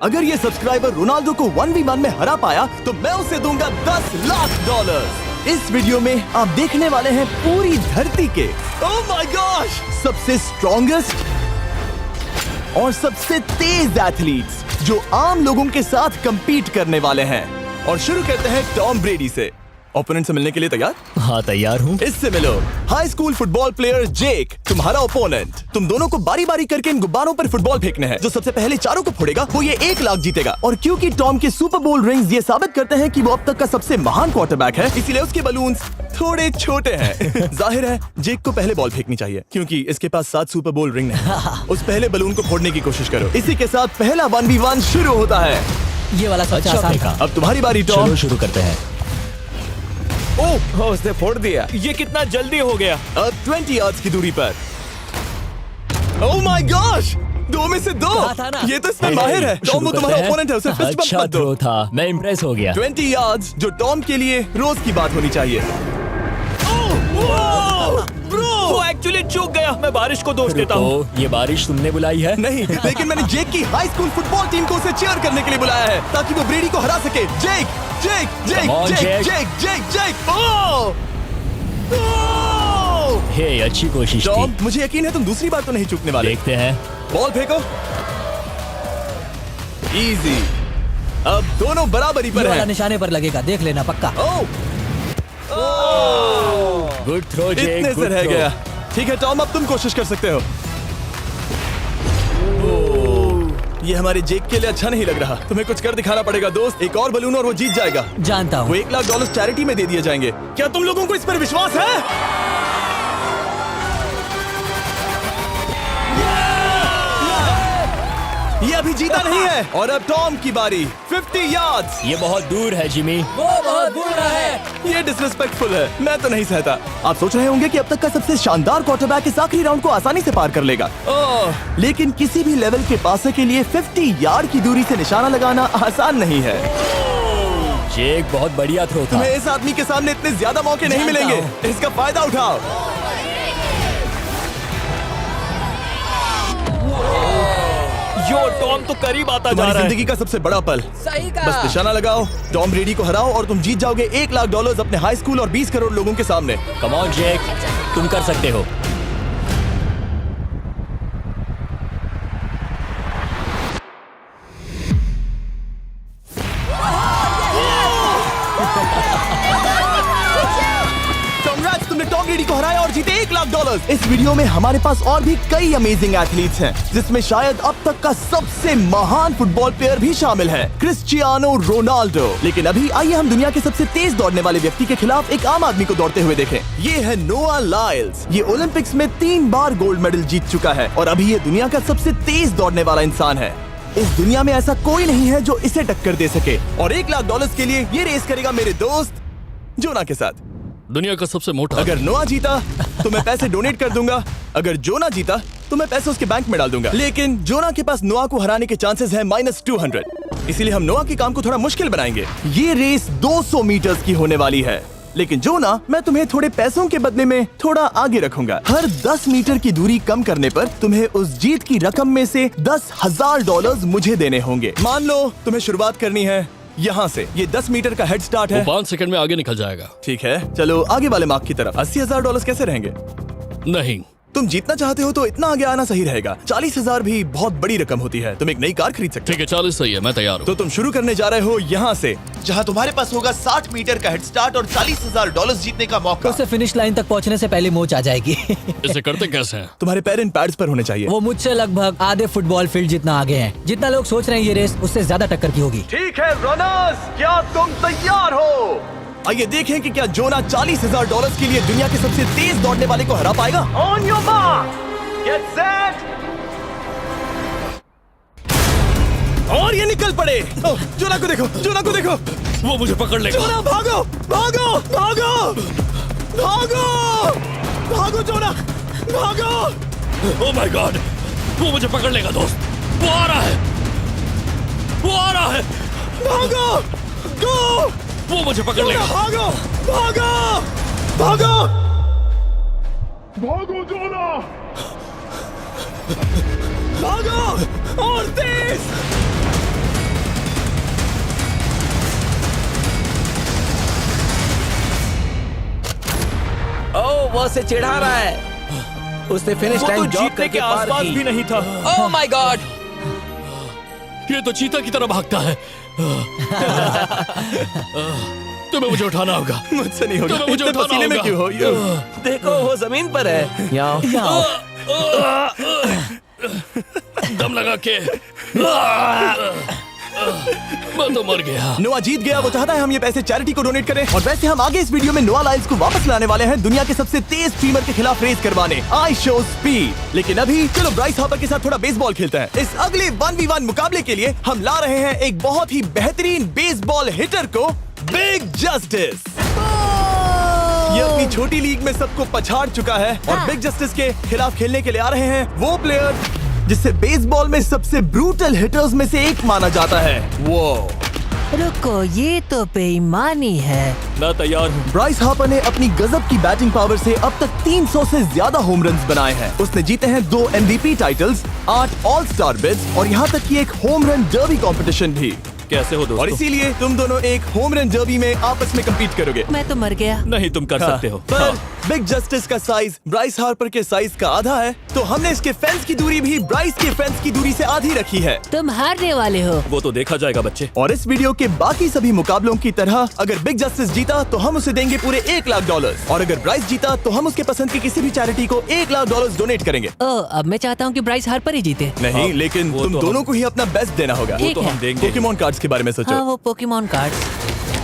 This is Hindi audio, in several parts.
अगर ये सब्सक्राइबर रोनाल्डो को 1v1 में हरा पाया तो मैं उसे दूंगा $10 लाख। इस वीडियो में आप देखने वाले हैं पूरी धरती के ओह माय गॉश सबसे स्ट्रॉन्गेस्ट और सबसे तेज एथलीट्स जो आम लोगों के साथ compete करने वाले हैं। और शुरू करते हैं टॉम ब्रेडी से। ओपोनेंट से मिलने के लिए तैयार? हाँ तैयार हूँ। इससे मिलो। हाई स्कूल फुटबॉल प्लेयर जेक तुम्हारा ओपोनेंट। तुम दोनों को बारी बारी करके इन गुब्बारों पर फुटबॉल फेंकने हैं। जो सबसे पहले चारों को फोड़ेगा वो ये 1 लाख जीतेगा। और क्योंकि टॉम के सुपर बोल रिंग्स ये साबित करते हैं कि वो अब तक का सबसे महान क्वार्टरबैक है, इसीलिए उसके बलून्स थोड़े छोटे हैं। जाहिर है जेक को पहले बॉल फेंकनी चाहिए क्योंकि इसके पास 7 सुपर बोल रिंग नहीं। उस पहले बलून को फोड़ने की कोशिश करो। इसी के साथ पहला 1v1 शुरू होता है। ये वाला सबसे आसान था। अब तुम्हारी बारी टॉम। शुरू करते हैं। ओह उसने फोड़ दिया। ये कितना जल्दी हो गया। अब 20 यार्ड्स की दूरी पर। ओह माय गॉश 2 में से 2। ये तो इसमें माहिर है। टॉम वो तुम्हारा ओपोनेंट है, उसे फिस्ट बम्प मत दो। था, मैं इम्प्रेस हो गया। 20 यार्ड्स जो टॉम के लिए रोज की बात होनी चाहिए। वो एक्चुअली चूक गया। मैं बारिश को दोष देता हूँ। ये बारिश तुमने बुलाई है? नहीं, लेकिन मैंने जेक की हाई स्कूल फुटबॉल टीम को उसे चीयर करने के लिए बुलाया है ताकि वो ब्रेडी को हरा सके। जेक जेक जेक जेक जेक जेक जेक ओह हे अच्छी कोशिश टॉम, थी। मुझे यकीन है तुम दूसरी बार तो नहीं चूकने वाले। देखते हैं। बॉल फेंको। इजी। अब दोनों बराबरी पर हैं। निशाने पर लगेगा, देख लेना पक्का। गुड थ्रो जेक। इतने से रह गया। ठीक है टॉम, अब तुम कोशिश कर सकते हो। ये हमारे जेक के लिए अच्छा नहीं लग रहा। तुम्हें कुछ कर दिखाना पड़ेगा दोस्त। एक और बलून और वो जीत जाएगा। जानता हूँ। वो $1 लाख चैरिटी में दे दिए जाएंगे। क्या तुम लोगों को इस पर विश्वास है? ये अभी जीता नहीं है। और अब टॉम की बारी। 50 यार्ड्स। ये बहुत दूर है जिमी। वो बहुत बुरा है। ये डिसरिस्पेक्टफुल है। मैं तो नहीं सहता। आप सोच रहे होंगे कि अब तक का सबसे शानदार क्वार्टरबैक इस आखिरी राउंड को आसानी से पार कर लेगा। लेकिन किसी भी लेवल के पासे के लिए 50 यार्ड की दूरी से निशाना लगाना आसान नहीं है। जेक बहुत बढ़िया थ्रो था। तुम्हें इस आदमी के सामने इतने ज्यादा मौके नहीं मिलेंगे। इसका फायदा उठाओ। यो टॉम तो करीब आता जा तुम्हारी रहा है। जिंदगी का सबसे बड़ा पल। सही कहा। बस निशाना लगाओ, टॉम ब्रेडी को हराओ और तुम जीत जाओगे $1 लाख अपने हाई स्कूल और 20 करोड़ लोगों के सामने। कम ऑन जेक, तुम कर सकते हो। Congrats, तुमने टॉम ब्रेडी को हराया और जीते $1 लाख। इस वीडियो में हमारे पास और भी कई अमेजिंग एथलीट्स हैं, जिसमें शायद अब तक का सबसे महान फुटबॉल प्लेयर भी शामिल है, क्रिस्टियानो रोनाल्डो। लेकिन अभी आइए हम दुनिया के सबसे तेज दौड़ने वाले व्यक्ति के खिलाफ एक आम आदमी को दौड़ते हुए देखें। ये है नोआ लाइल्स। ये ओलंपिक्स में 3 बार गोल्ड मेडल जीत चुका है और अभी ये दुनिया का सबसे तेज दौड़ने वाला इंसान है। इस दुनिया में ऐसा कोई नहीं है जो इसे टक्कर दे सके। और $1 लाख के लिए ये रेस करेगा मेरे दोस्त जोना के साथ। दुनिया का सबसे मोटा। अगर नोआ जीता तो मैं पैसे डोनेट कर दूंगा। अगर जोना जीता तो मैं पैसे उसके बैंक में डाल दूंगा। लेकिन जोना के पास नोआ को हराने के चांसेस हैं -200। इसीलिए हम नोआ के काम को थोड़ा मुश्किल बनाएंगे। ये रेस 200 मीटर्स की होने वाली है। लेकिन जोना, मैं तुम्हें थोड़े पैसों के बदले में थोड़ा आगे रखूंगा। हर 10 मीटर की दूरी कम करने पर तुम्हें उस जीत की रकम में से $10,000 मुझे देने होंगे। मान लो तुम्हें शुरुआत करनी है यहाँ से। ये 10 मीटर का हेड स्टार्ट है। 5 सेकंड में आगे निकल जाएगा। ठीक है, चलो आगे वाले मार्क की तरफ। $80,000 कैसे रहेंगे? नहीं, तुम जीतना चाहते हो तो इतना आगे आना सही रहेगा। 40,000 भी बहुत बड़ी रकम होती है। तुम एक नई कार खरीद सकते ठीक है 40 सही है, मैं तैयार हूँ। तो तुम शुरू करने जा रहे हो यहाँ से, जहाँ तुम्हारे पास होगा 60 मीटर का हेड स्टार्ट और $40,000 जीतने का मौका। उसे फिनिश लाइन तक पहुंचने से पहले मोच आ जाएगी। इसे करते कैसे हैं? तुम्हारे पैर इन पैड्स पर होने चाहिए। वो मुझसे लगभग आधे फुटबॉल फील्ड जितना आगे हैं। जितना लोग सोच रहे हैं ये रेस उससे ज्यादा टक्कर की होगी। ठीक है रनर्स, क्या तुम तैयार हो? आइए देखें कि क्या जोना $40,000 के लिए दुनिया के सबसे तेज दौड़ने वाले को हरा पाएगा। On your mark, get set, और ये निकल पड़े। जोना को देखो, जोना को देखो। वो मुझे पकड़ लेगा। जोना भागो, भागो, भागो, भागो, भागो जोना, भागो। ओह माय गॉड, वो मुझे पकड़ लेगा दोस्त। वो आ रहा है, वो आ रहा है। भागो, गो। वो मुझे पकड़ लेगा। भागो, भागो, भागो, भागो जोना। भागो और तेज। वो उसे चिढ़ा रहा है। उसने फिनिश वो तो लाइन जॉग जीतने करके के पार आसपास की। भी नहीं था। Oh my God! ये तो चीता की तरह भागता है। तुम्हें मुझे उठाना होगा। मुझसे नहीं होगा। तुम्हें मुझे इतने उठाना पसीने में होगा। क्यों हो? देखो वो जमीन पर है। यहाँ दम लगा के मैं तो मर गया। नोआ जीत गया। वो चाहता है हम ये पैसे चैरिटी को डोनेट करें। और वैसे हम आगे इस वीडियो में नोआ लाइल्स को वापस लाने वाले हैं दुनिया के सबसे तेज स्ट्रीमर के खिलाफ रेस करवाने, आई शो स्पीड। लेकिन अभी चलो ब्राइस हार्पर के साथ थोड़ा बेसबॉल खेलते हैं। इस अगले 1v1 मुकाबले के लिए हम ला रहे हैं एक बहुत ही बेहतरीन बेसबॉल हिटर को, बिग जस्टिस। ये अपनी छोटी लीग में सबको पछाड़ चुका है और बिग जस्टिस के खिलाफ खेलने के लिए आ रहे हैं वो प्लेयर जिसे बेसबॉल में सबसे ब्रूटल हिटर्स में से एक माना जाता है। वो रुको, ये तो बेईमानी है। मैं तैयार हूँ। ब्राइस हार्पर ने अपनी गजब की बैटिंग पावर से अब तक 300 से ज्यादा होम रन्स बनाए हैं। उसने जीते हैं 2 MVP titles, 8 all star bids और यहाँ तक कि एक होम रन डर्बी कंपटीशन भी। कैसे हो और दोस्तों? इसीलिए तुम दोनों एक होम रन डर्बी में आपस में कम्पीट करोगे। मैं तो मर गया। नहीं, तुम कर सकते हो। पर बिग जस्टिस का साइज ब्राइस हार्पर के साइज का आधा है, तो हमने इसके फेंस की दूरी भी ब्राइस के फेंस की दूरी से आधी रखी है। तुम हारने वाले हो। वो तो देखा जाएगा बच्चे। और इस वीडियो के बाकी सभी मुकाबलों की तरह अगर बिग जस्टिस जीता तो हम उसे देंगे पूरे $1 लाख और अगर ब्राइस जीता तो हम उसके पसंद की किसी भी चैरिटी को $1 लाख डोनेट करेंगे। ओ, अब मैं चाहता हूँ कि ब्राइस हार्पर ही जीते। नहीं, लेकिन वो तुम तो दोनों को ही अपना बेस्ट देना होगा। ठीक तो है। हम देंगे। पोकेमॉन कार्ड्स के बारे में हाँ, सोचो। वो पोकेमॉन कार्ड।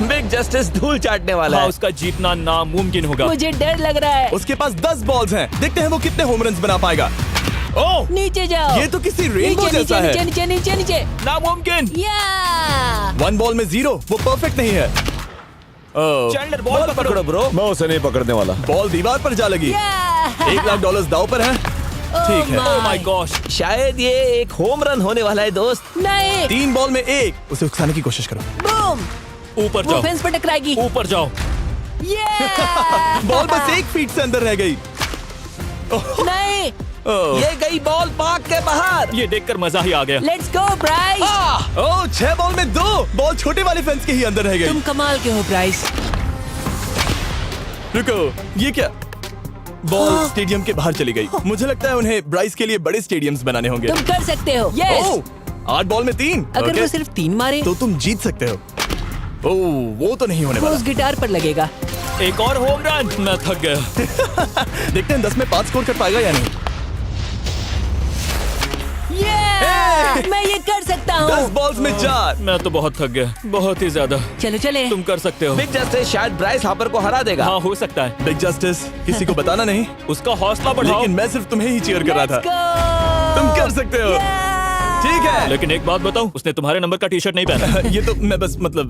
बिग जस्टिस धूल चाटने वाला हाँ, है। उसका जीतना नामुमकिन होगा। मुझे डर लग रहा है। उसके पास 10 बॉल्स हैं। देखते हैं वो कितने होम रन्स बना पाएगा। ओह, नीचे जाओ। ये तो किसी रेनबो नीचे, जैसा नीचे, है। नीचे नीचे नीचे नामुमकिन। या 1 बॉल में 0, वो परफेक्ट नहीं है। चैंडलर बॉल पकड़ो ब्रो। मैं उसे नहीं पकड़ने वाला। बॉल दीवार पर जा लगी। $1 लाख दाव पर है। ठीक है। ओह माय गॉश। शायद ये एक होम रन होने वाला है दोस्त। नहीं। 3 बॉल में 1, उसे उकसाने की कोशिश करो। बूम। ऊपर वो जाओ। फेंस पर टकराएगी। ऊपर जाओ। बॉल बस 1 फीट से अंदर रह गई। नहीं। ये गई बॉल पार्क के बाहर। ये देखकर मजा ही आ गया। Let's go Bryce. Oh, 6 ball में 2, बॉल छोटे वाले फेंस के ही अंदर रह गई। तुम कमाल के हो ब्राइस। रुको, ये क्या? बॉल स्टेडियम के बाहर चली गई। मुझे लगता है उन्हें ब्राइस के लिए बड़े स्टेडियम्स बनाने होंगे। तुम कर सकते हो। यस। ओह, 8 बॉल में 3। अगर वो सिर्फ 3 मारे तो तुम जीत सकते हो। ओह, वो तो नहीं होने वो वाला। उस गिटार पर लगेगा। एक और होम रन। मैं थक गया। देखते हैं 10 में 5 स्कोर कर पाएगा या नहीं। ये मैं ये कर सकता 10 हूँ। बॉल्स में 4। मैं तो बहुत थक गया, बहुत ही ज्यादा। चलो चले। तुम कर सकते हो। बिग जस्टिस शायद ब्राइस हार्पर को हरा देगा। हाँ, हो सकता है। बिग जस्टिस, किसी को बताना नहीं। उसका हौसला बढ़ाओ। लेकिन मैं सिर्फ तुम्हें ही चीयर कर रहा Let's था। go! तुम कर सकते हो। ठीक है। लेकिन एक बात बताऊं, उसने तुम्हारे नंबर का टी शर्ट नहीं पहना। ये तो मैं बस मतलब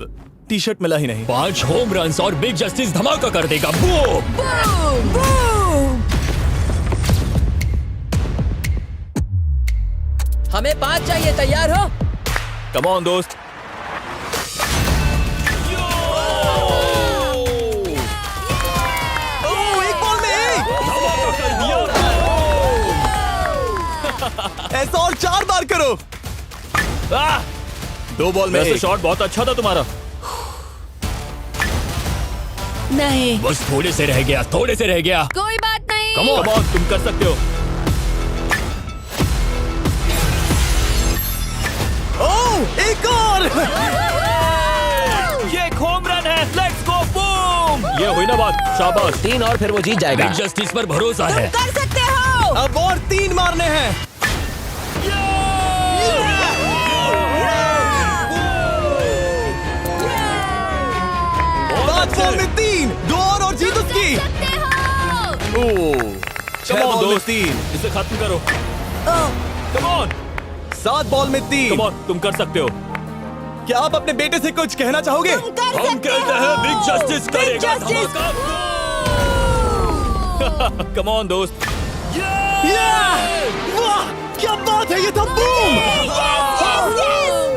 टी शर्ट मिला ही नहीं। 5 होम रन्स और बिग जस्टिस धमाका कर देगा। बूम। हमें 5 चाहिए। तैयार हो? कम ऑन दोस्त। ओह, 1 बॉल में 1। ऐसा और 4 बार करो। 2 बॉल में वैसे 1। शॉट बहुत अच्छा था तुम्हारा। नहीं। बस थोड़े से रह गया, थोड़े से रह गया। कोई बात नहीं। कम ऑन, तुम कर सकते हो। ओह, एक और। ये एक होम रन है। Let's go. बूम। ये हुई ना बात। शाबाश। 3 और फिर वो जीत जाएगा। बिग जस्टिस पर भरोसा है। कर सकते हो। अब और 3 मारने हैं। 5 बॉल में 3, 2 और जीत उसकी। ओह, 6 बॉल में 3, इसे खत्म करो। Come on. 7 बॉल में 3। कम ऑन, तुम कर सकते हो। क्या आप अपने बेटे से कुछ कहना चाहोगे? हम कहते हैं बिग जस्टिस करेगा धमाका। कम ऑन दोस्त। वाह, क्या बात है, ये था बूम।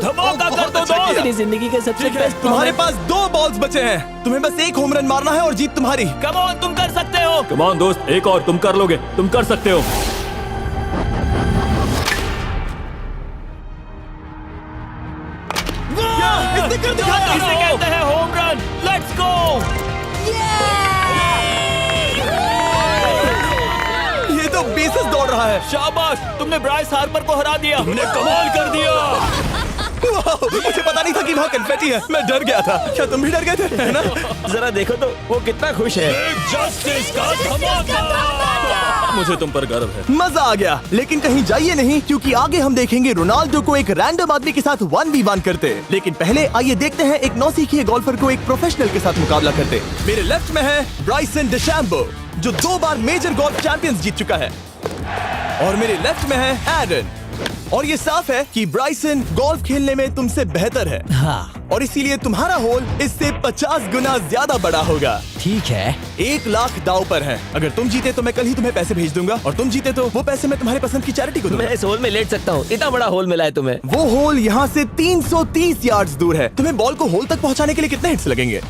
धमाका कर दो अच्छा किया। दोस्त। मेरी जिंदगी का सबसे ठीक है, बेस्ट तुम्हारे पास 2 बॉल्स बचे हैं। तुम्हें बस 1 होम रन मारना है और जीत तुम्हारी। कम ऑन, तुम कर सकते हो। कम ऑन दोस्त, एक और, तुम कर लोगे, तुम कर सकते हो। इसने कर दिखाया। इसे कहते हैं होम रन। Let's go. है। शाबाश, तुमने ब्राइस हार्पर को हरा दिया। तुमने कमाल कर दिया। वाह, मुझे पता नहीं था कि वहाँ कन्फेटी है। मैं डर गया था। क्या तुम भी डर गए थे? है ना? जरा देखो तो वो कितना खुश है। जस्टिस का धमाका। मुझे तुम पर गर्व है। मजा आ गया। लेकिन कहीं जाइए नहीं, क्योंकि आगे हम देखेंगे रोनाल्डो को एक रैंडम आदमी के साथ 1v1 करते। लेकिन पहले आइए देखते हैं एक नौसिखिए गोल्फर को एक प्रोफेशनल के साथ मुकाबला करते। मेरे लेफ्ट में है ब्राइसन डेशैम्बो, जो 2 बार मेजर गोल्फ चैंपियंस जीत चुका है, और मेरे लेफ्ट में है एरन। और ये साफ है कि ब्राइसन गोल्फ खेलने में तुमसे बेहतर है, हाँ और इसीलिए तुम्हारा होल इससे 50 गुना ज्यादा बड़ा होगा। ठीक है। 1 लाख दाव पर है। अगर तुम जीते तो मैं कल ही तुम्हें पैसे भेज दूंगा, और तुम जीते तो वो पैसे मैं तुम्हारे पसंद की चैरिटी को दूंगा। मैं इस होल में लेट सकता हूँ, इतना बड़ा होल मिला है तुम्हें। वो होल यहाँ से 330 यार्ड्स दूर है। तुम्हें बॉल को होल तक पहुँचाने के लिए कितने हिट्स लगेंगे?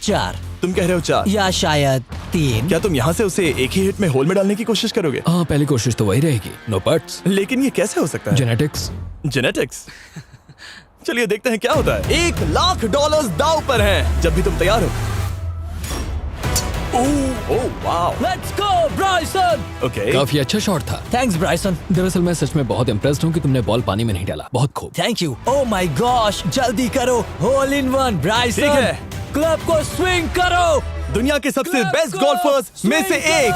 4 तुम कह रहे हो 4? या शायद 3। क्या तुम यहाँ से उसे एक ही हिट में होल में डालने की कोशिश करोगे? हाँ, पहली कोशिश तो वही रहेगी। No buts. लेकिन ये कैसे हो सकता है? जेनेटिक्स। जेनेटिक्स। चलिए देखते हैं क्या होता है। $1 लाख दाव पर हैं। जब भी तुम तैयार हो। Oh wow. Let's go Bryson. Okay. काफी अच्छा शॉट था। Thanks Bryson. दरअसल मैं सच में बहुत इम्प्रेस्ड हूँ कि तुमने बॉल पानी में नहीं डाला। बहुत खूब। Thank you. Oh my gosh, जल्दी करो। Hole in one Bryson. ठीक है। क्लब को स्विंग करो। दुनिया के सबसे Club बेस्ट को गोल्फर्स में से swing एक।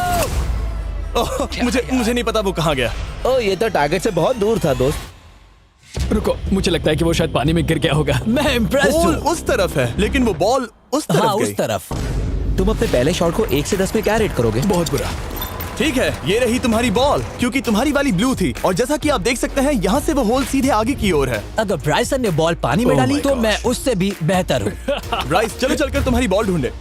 ओह, मुझे नहीं पता वो कहाँ गया। ओ, ये तो टारगेट से बहुत दूर था दोस्त। रुको, मुझे लगता है कि वो शायद पानी में गिर गया होगा। मैं इम्प्रेस्ड बॉल हूँ। उस तरफ है, लेकिन वो बॉल उस तरफ हाँ, गई। उस तरफ। तुम अपने पहले शॉट को 1 से 10 में क्या रेट करोगे? बहुत बुरा। ठीक है, ये रही तुम्हारी बॉल, क्योंकि तुम्हारी वाली ब्लू थी, और जैसा कि आप देख सकते हैं यहाँ से वो होल सीधे आगे की ओर है। अगर ब्राइसन ने बॉल पानी में Oh डाली my तो gosh. मैं उससे भी बेहतर हूँ। ब्राइस, चलो चलकर तुम्हारी बॉल ढूंढे।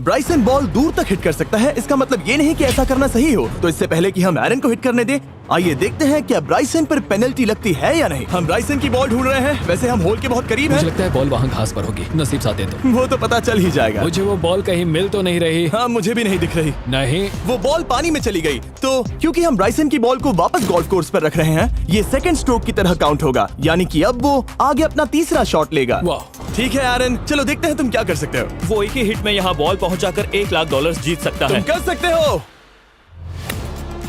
ब्राइसन बॉल दूर तक हिट कर सकता है, इसका मतलब ये नहीं कि ऐसा करना सही हो। तो इससे पहले कि हम एरन को हिट करने दें, आइए देखते हैं क्या ब्राइसन पर पेनल्टी लगती है या नहीं। हम ब्राइसन की बॉल ढूंढ रहे हैं। वैसे हम होल के बहुत करीब मुझे हैं। लगता है बॉल वहाँ घास पर होगी। नसीब साथ दे तो। वो तो पता चल ही जाएगा। मुझे वो बॉल कहीं मिल तो नहीं रही। हाँ, मुझे भी नहीं दिख रही। नहीं। वो बॉल पानी में चली गई। तो क्योंकि हम ब्राइसन की बॉल को वापस गोल्फ कोर्स पर रख रहे हैं, ये सेकंड स्ट्रोक की तरह काउंट होगा, यानी कि अब वो आगे अपना तीसरा शॉट लेगा। वाह। ठीक है एरन, चलो देखते हैं तुम क्या कर सकते हो। वो एक ही हिट में यहाँ बॉल पहुँचाकर $1 लाख जीत सकता तुम है। कर सकते हो।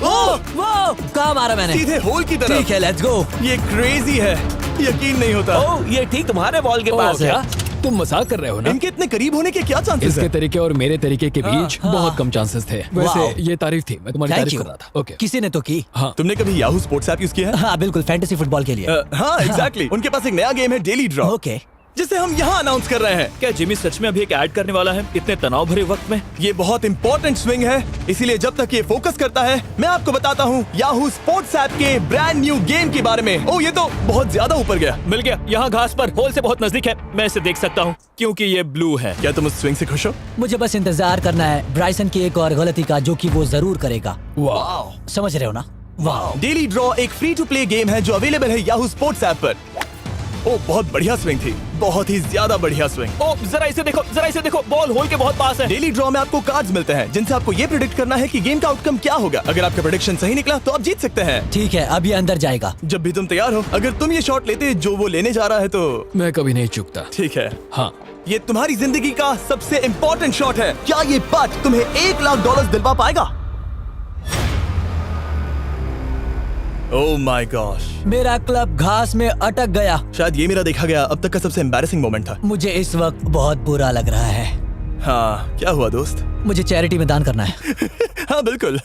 ओह, वो कहाँ मारा मैंने? सीधे होल की तरफ। ठीक है, लेट्स गो। ये क्रेजी है, यकीन नहीं होता। ओ, ये ठीक तुम्हारे बॉल के पास है। क्या तुम मजाक कर रहे हो ना? इनके इतने करीब होने के क्या चांसेस इसके हैं? तरीके और मेरे तरीके के बीच हाँ। बहुत कम चांसेस थे। वैसे वाओ। ये तारीफ थी, मैं तुम्हारी थैंक तारीफ यू। कर रहा था। ओके। किसी ने तो की। हाँ। तुमने कभी याहू स्पोर्ट्स ऐप यूज किया है? हाँ बिल्कुल, फैंटेसी फुटबॉल के लिए। हाँ, एग्जैक्टली। उनके पास एक नया गेम है, डेली ड्रॉ, ओके। जिसे हम यहाँ अनाउंस कर रहे हैं। क्या जिमी सच में अभी एक ऐड करने वाला है इतने तनाव भरे वक्त में? ये बहुत इंपॉर्टेंट स्विंग है, इसीलिए जब तक ये फोकस करता है, मैं आपको बताता हूँ याहू स्पोर्ट्स ऐप के ब्रांड न्यू गेम के बारे में। ओह, ये तो बहुत ज्यादा ऊपर गया। मिल गया, यहाँ घास पर होल से बहुत नजदीक है। मैं इसे देख सकता हूँ क्योंकि ये ब्लू है। क्या तुम उस स्विंग से खुश हो? मुझे बस इंतजार करना है ब्राइसन की एक और गलती का, जो कि वो जरूर करेगा। वाह। समझ रहे हो ना? वाह। डेली ड्रॉ एक फ्री टू प्ले गेम है जो अवेलेबल है याहू स्पोर्ट्स ऐप पर। ओह, बहुत बढ़िया स्विंग थी, बहुत ही ज्यादा बढ़िया स्विंग। ओ, जरा इसे देखो, बॉल होल के बहुत पास है। डेली ड्रॉ में आपको कार्ड्स मिलते हैं, जिनसे आपको ये प्रेडिक्ट करना है कि गेम का आउटकम क्या होगा। अगर आपका प्रेडिक्शन सही निकला तो आप जीत सकते हैं। ठीक है, अब ये अंदर जाएगा। जब भी तुम तैयार हो, अगर तुम ये शॉट लेते जो वो लेने जा रहा है तो मैं कभी नहीं चूकता। ठीक है। हाँ। ये तुम्हारी जिंदगी का सबसे इम्पोर्टेंट शॉट है। क्या ये पट तुम्हें $1 लाख दिलवा पाएगा? ओह माय गॉश, मेरा क्लब घास में अटक गया। शायद ये मेरा देखा गया अब तक का सबसे एम्बैरेसिंग मोमेंट था। मुझे इस वक्त बहुत बुरा लग रहा है। हाँ, क्या हुआ दोस्त? मुझे चैरिटी में दान करना है। हाँ बिल्कुल।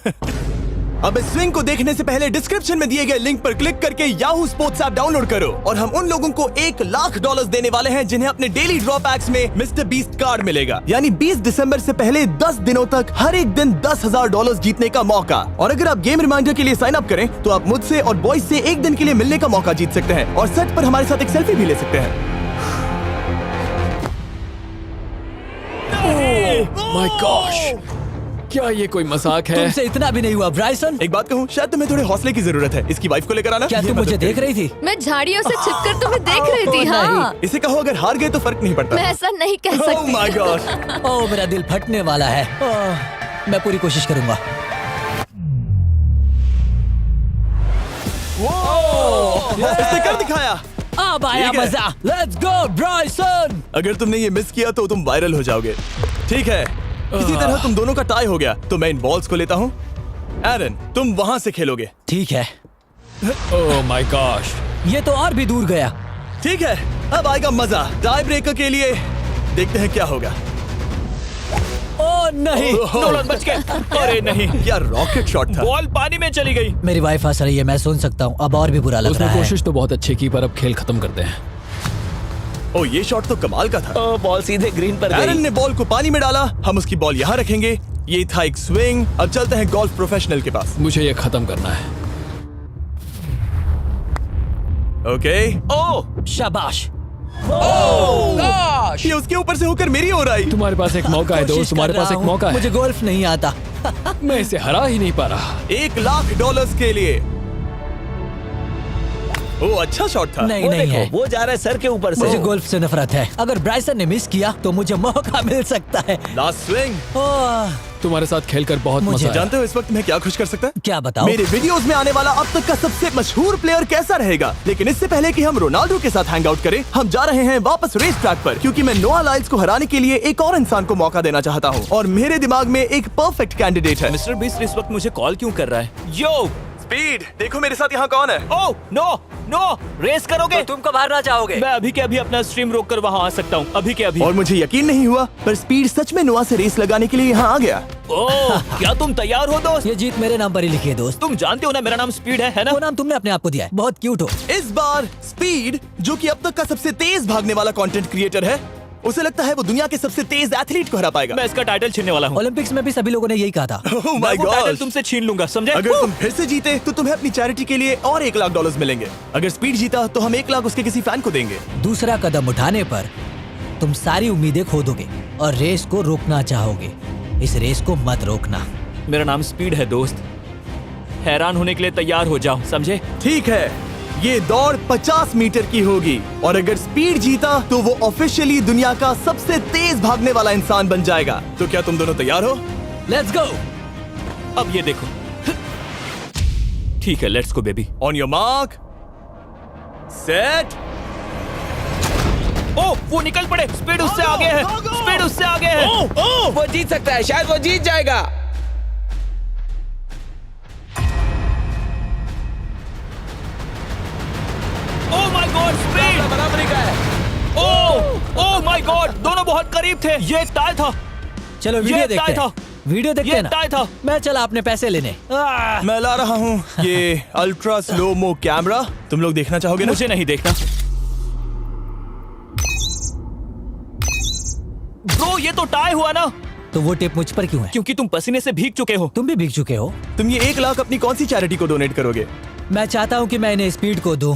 अब इस स्विंग को देखने से पहले डिस्क्रिप्शन में दिए गए लिंक पर क्लिक करके याहू स्पोर्ट्स ऐप डाउनलोड करो, और हम उन लोगों को $1 लाख देने वाले हैं जिन्हें अपने डेली ड्रॉ पैक्स में मिस्टर बीस्ट कार्ड मिलेगा। यानी 20 दिसंबर से पहले 10 दिनों तक हर एक दिन $10,000 जीतने का मौका। और अगर आप गेम रिमाइंडर के लिए साइन अप करें तो आप मुझसे और बॉयज से एक दिन के लिए मिलने का मौका जीत सकते हैं, और सेट पर हमारे साथ एक सेल्फी भी ले सकते हैं। माय गॉश, क्या ये कोई मजाक है? तुमसे इतना भी नहीं हुआ ब्राइसन। एक बात कहूँ, शायद तुम्हें थोड़े हौसले की जरूरत है। इसकी वाइफ को लेकर आना। क्या ये तुम मदद मुझे देख करेगी। रही थी? मैं झाड़ियों से छिपकर तुम्हें देख रही थी। हाँ, इसे कहो अगर हार गए तो फर्क नहीं पड़ता। मैं ऐसा नहीं कह Oh सकती। my gosh। ओह, मेरा दिल फटने वाला है। ओह, मैं पूरी कोशिश करूंगा। इसने कर दिखाया। अब आया ठीक है। मजा। Let's go Bryson. अगर तुमने ये मिस किया तो तुम वायरल हो जाओगे। ठीक है, इसी तरह तुम दोनों का टाई हो गया, तो मैं इन बॉल्स को लेता हूँ एरन, तुम वहां से खेलोगे। ठीक है, ओह माय गॉश। ये तो और भी दूर गया। ठीक है, अब आएगा मजा। टाई ब्रेकर के लिए देखते हैं क्या होगा। ओ नहीं, नोलन बच गए। अरे नहीं, क्या रॉकेट शॉट था। बॉल पानी में चली गई। मेरी वाइफ हंस रही है, मैं सुन सकता हूँ। अब और भी बुरा लग उसने रहा है। कोशिश तो बहुत अच्छी की, पर अब खेल खत्म करते हैं। ओ, ये शॉट तो कमाल का था। ओ, बॉल सीधे ग्रीन पर एरन गई। ने बॉल को पानी में डाला, हम उसकी बॉल यहाँ रखेंगे। ये था एक स्विंग। अब चलते हैं गोल्फ प्रोफेशनल के पास। मुझे ये खत्म करना है। ओके। ओ शाबाश। ये उसके ऊपर से होकर मेरी ओर आई। तुम्हारे पास एक मौका है दोस्त, कोशिश तुम्हारे कर पास रहा एक हूँ। मौका है। मुझे गोल्फ नहीं आता। मैं इसे हरा ही नहीं पा रहा। $1,00,000 के लिए। ओ, अच्छा शॉट था। नहीं वो नहीं देखो, है। वो जा रहा है सर के ऊपर से। मुझे गोल्फ से नफरत है। अगर ब्राइसन ने मिस किया तो मुझे मौका मिल सकता है। Last swing. ओह, तुम्हारे साथ खेलकर बहुत मुझे मजा आया। जानते हो इस वक्त मैं क्या खुश कर सकता है? क्या बताओ? मेरे वीडियोस में आने वाला अब तक का सबसे मशहूर प्लेयर कैसा रहेगा। लेकिन इससे पहले कि हम रोनाल्डो के साथ हैंग आउट करें, हम जा रहे हैं वापस रेस ट्रैक पर, क्योंकि मैं नोआ लाइल्स को हराने के लिए एक और इंसान को मौका देना चाहता हूँ और मेरे दिमाग में एक परफेक्ट कैंडिडेट है। मिस्टर बीस्ट इस वक्त मुझे कॉल क्यों कर रहा है? यो स्पीड, देखो मेरे साथ यहाँ कौन है। ओ नो नो, रेस करोगे? तुम कब हारना चाहोगे? मैं अभी के अभी अपना स्ट्रीम रोक कर वहाँ आ सकता हूँ, अभी के अभी। और मुझे यकीन नहीं हुआ, पर स्पीड सच में नोआ से रेस लगाने के लिए यहाँ आ गया। ओह, क्या तुम तैयार हो दोस्त? ये जीत मेरे नाम पर ही लिखी है दोस्त। तुम जानते हो ना मेरा नाम स्पीड है ना? वो नाम तुमने अपने आप को दिया है। बहुत क्यूट हो। इस बार स्पीड, जो कि अब तक का सबसे तेज भागने वाला कंटेंट क्रिएटर है, उसे लगता है वो दुनिया के सबसे तेज एथलीट को हरा पाएगा। मैं इसका टाइटल छीनने वाला हूँ। ओलंपिक्स में भी सभी लोगों ने यही कहा था। Oh my मैं वो टाइटल gosh! तुमसे छीन लूंगा, समझे? अगर तुम फिर से जीते तो तुम्हें अपनी चैरिटी के लिए और $1,00,000 मिलेंगे। अगर स्पीड जीता तो हम 1,00,000 उसके किसी फैन को देंगे। दूसरा कदम उठाने पर तुम सारी उम्मीदें खो दोगे और रेस को रोकना चाहोगे। इस रेस को मत रोकना। मेरा नाम स्पीड है दोस्त। हैरान होने के लिए तैयार हो जाओ, समझे? ठीक है, ये दौड़ 50 मीटर की होगी और अगर स्पीड जीता तो वो ऑफिशियली दुनिया का सबसे तेज भागने वाला इंसान बन जाएगा। तो क्या तुम दोनों तैयार हो? Let's go. अब ये देखो। ठीक है, let's go baby. On your mark, set. ओ, वो निकल पड़े। स्पीड उससे आगे है। स्पीड उससे आगे है। वो जीत सकता है, शायद वो जीत जाएगा। ओह माय गॉड, स्पीड बराबरी का है। ओह माय गॉड, दोनों बहुत करीब थे। ये टाई था। चलो वीडियो ये देखते टाई था। हैं। वीडियो देखते ये हैं ना। टाई था। मैं चला अपने पैसे लेने। मैं ला रहा हूँ ये अल्ट्रा स्लो मो कैमरा। तुम लोग देखना चाहोगे ना? मुझे नहीं देखना। ब्रो, ये तो टाई हुआ ना? तो वो टिप मुझ पर क्यों है? क्योंकि तुम पसीने से भीग चुके हो। तुम भी भीग चुके हो। तुम ये 1,00,000 अपनी कौन सी चैरिटी को डोनेट करोगे? मैं चाहता हूँ कि मैं इन्हें स्पीड को दूं,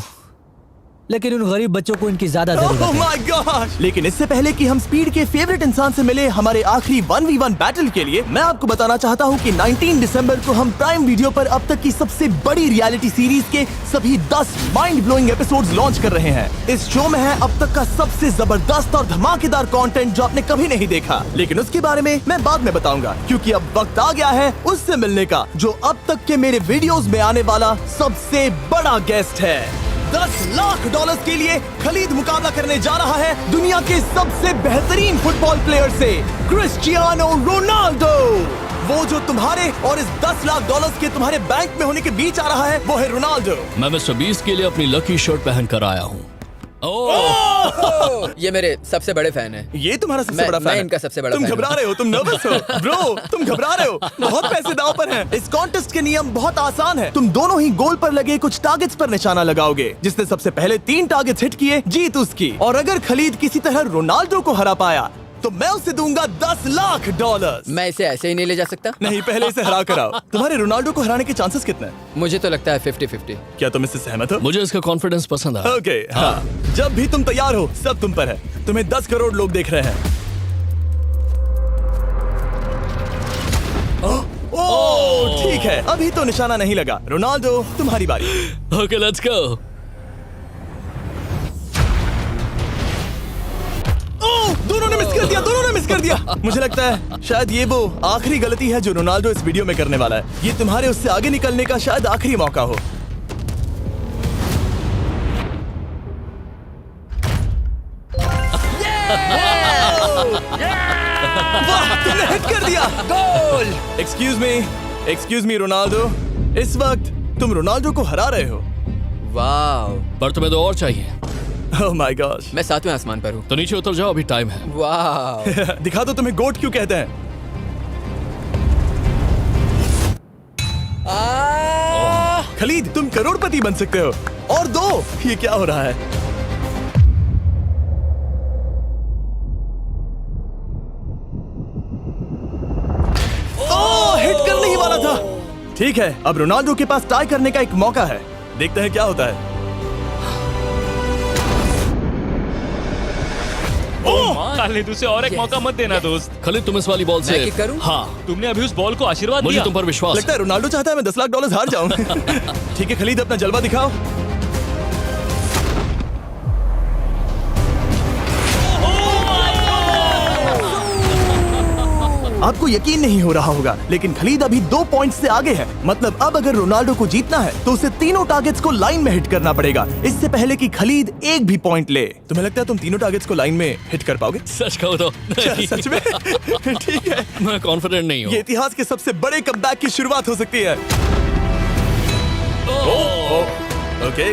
लेकिन उन गरीब बच्चों को इनकी ज्यादा जरूरत Oh है। my gosh! लेकिन इससे पहले कि हम स्पीड के फेवरेट इंसान से मिले हमारे आखिरी 1v1 बैटल के लिए, मैं आपको बताना चाहता हूँ कि 19 दिसंबर को हम प्राइम वीडियो पर अब तक की सबसे बड़ी रियलिटी सीरीज के सभी 10 माइंड ब्लोइंग एपिसोड्स लॉन्च कर रहे हैं। इस शो में है अब तक का सबसे जबरदस्त और धमाकेदार कंटेंट जो आपने कभी नहीं देखा, लेकिन उसके बारे में मैं बाद में बताऊंगा, क्योंकि अब वक्त आ गया है उससे मिलने का जो अब तक के मेरे वीडियोस में आने वाला सबसे बड़ा गेस्ट है। $10,00,000 के लिए खलीद मुकाबला करने जा रहा है दुनिया के सबसे बेहतरीन फुटबॉल प्लेयर से, क्रिस्टियानो रोनाल्डो। वो जो तुम्हारे और इस $10,00,000 के तुम्हारे बैंक में होने के बीच आ रहा है, वो है रोनाल्डो। मैं मिस्टर बीस्ट के लिए अपनी लकी शर्ट पहन कर आया हूँ। ये मेरे सबसे बड़े फैन हैं। ये तुम्हारा सबसे मैं- बड़ा फैन मैं है। इनका सबसे बड़ा तुम फैन घबरा हूँ। रहे हो, तुम नर्वस हो ब्रो, तुम घबरा रहे हो। बहुत पैसे दांव पर हैं। इस कॉन्टेस्ट के नियम बहुत आसान है। तुम दोनों ही गोल पर लगे कुछ टारगेट्स पर निशाना लगाओगे। जिसने सबसे पहले 3 टारगेट्स हिट किए जीत उसकी। और अगर खलीद किसी तरह रोनाल्डो को हरा पाया तो मैं उसे दूंगा $10,00,000। मैं इसे ऐसे ही नहीं ले जा सकता। नहीं, पहले इसे हरा कर आओ। तुम्हारे रोनाल्डो को हराने के चांसेस कितने हैं? मुझे तो लगता है 50-50। क्या तुम इससे सहमत हो? मुझे इसका कॉन्फिडेंस पसंद आया। ओके, हाँ। जब भी तुम तैयार हो सब तुम पर है। तुम्हें 10 करोड़ लोग देख रहे हैं। ओह, ठीक है, अभी तो निशाना नहीं लगा। रोनाल्डो, तुम्हारी बारी। Okay, let's go. ओह, दोनों ने मिस कर दिया, दोनों ने मिस कर दिया। मुझे लगता है शायद ये वो आखिरी गलती है जो रोनाल्डो इस वीडियो में करने वाला है। ये तुम्हारे उससे आगे निकलने का शायद आखिरी मौका हो। वाह, तुमने हिट कर दिया। Goal! Excuse me, excuse me Ronaldo, इस वक्त तुम रोनाल्डो को हरा रहे हो। वाह, पर तुम्हें तो और चाहिए। ओह माय गॉश। मैं 7वें आसमान पर हूँ। तो नीचे उतर जाओ, अभी टाइम है। वाह, दिखा दो तुम्हें गोट क्यों कहते हैं। खलीद, तुम करोड़पति बन सकते हो। और दो, ये क्या हो रहा है? ओह, हिट करने ही वाला था। ठीक है, अब रोनाल्डो के पास टाई करने का एक मौका है। देखते हैं क्या होता है। खालिद, उसे और एक मौका मत देना दोस्त। खालिद, तुम इस वाली बॉल मैं से किक करूं? हाँ, तुमने अभी उस बॉल को आशीर्वाद मुझे दिया। तुम पर विश्वास लगता है रोनाल्डो चाहता है मैं $10 लाख हार जाऊं। ठीक है खलीद, अपना जलवा दिखाओ। आपको यकीन नहीं हो रहा होगा, लेकिन खलीद अभी 2 पॉइंट से आगे है। मतलब अब अगर रोनाल्डो को जीतना है तो उसे तीनों टारगेट्स को लाइन में हिट करना पड़ेगा, इससे पहले कि खलीद एक भी पॉइंट ले। तुम्हें लगता है तुम तीनों टारगेट्स को लाइन में हिट कर पाओगे? सच कहो तो नहीं। सच में? ठीक है, मैं कॉन्फिडेंट नहीं हूँ। ये इतिहास के सबसे बड़े कमबैक की शुरुआत हो सकती है। ओके,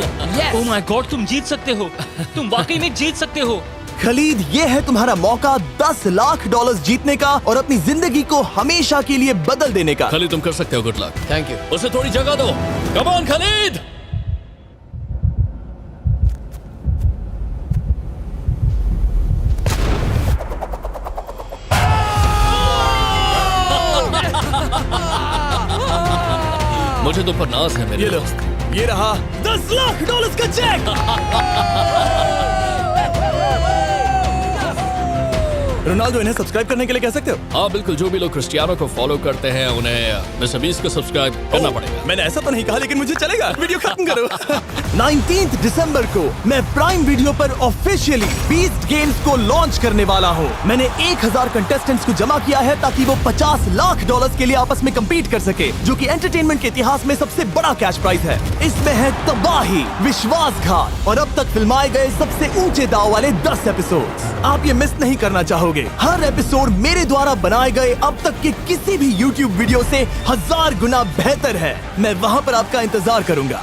ओह माय गॉड, तुम जीत सकते हो। तुम वाकई में जीत सकते हो। खलीद, ये है तुम्हारा मौका $10 लाख जीतने का और अपनी जिंदगी को हमेशा के लिए बदल देने का। खालिद, तुम कर सकते हो। Good luck. Thank you. उसे थोड़ी जगह दो। Come on Khalid. मुझे तुम पर नाज है मेरे ये लो, दोस्त। ये रहा $10 लाख का चेक। रोनाल्डो, इन्हें सब्सक्राइब करने के लिए कह सकते हो? हाँ बिल्कुल, जो भी लोग क्रिस्टियानो को फॉलो करते हैं उन्हें मिस्टर बीस्ट को सब्सक्राइब करना पड़ेगा। मैंने ऐसा तो नहीं कहा, लेकिन मुझे चलेगा। वीडियो खत्म करो। 19 दिसंबर को मैं प्राइम वीडियो पर ऑफिशियली बीस्ट गेम्स को लॉन्च करने वाला हूँ। मैंने 1000 कंटेस्टेंट्स को जमा किया है ताकि वो $50 लाख के लिए आपस में कम्पीट कर सके, जो कि एंटरटेनमेंट के इतिहास में सबसे बड़ा कैश प्राइज है। इसमें है तबाही, विश्वासघात और अब तक फिल्माए गए सबसे ऊंचे दाव वाले 10 एपिसोड्स। आप ये मिस नहीं करना चाहोगे। हर एपिसोड मेरे द्वारा बनाए गए अब तक के किसी भी YouTube वीडियो से 1000 गुना बेहतर है। मैं वहाँ पर आपका इंतजार करूंगा।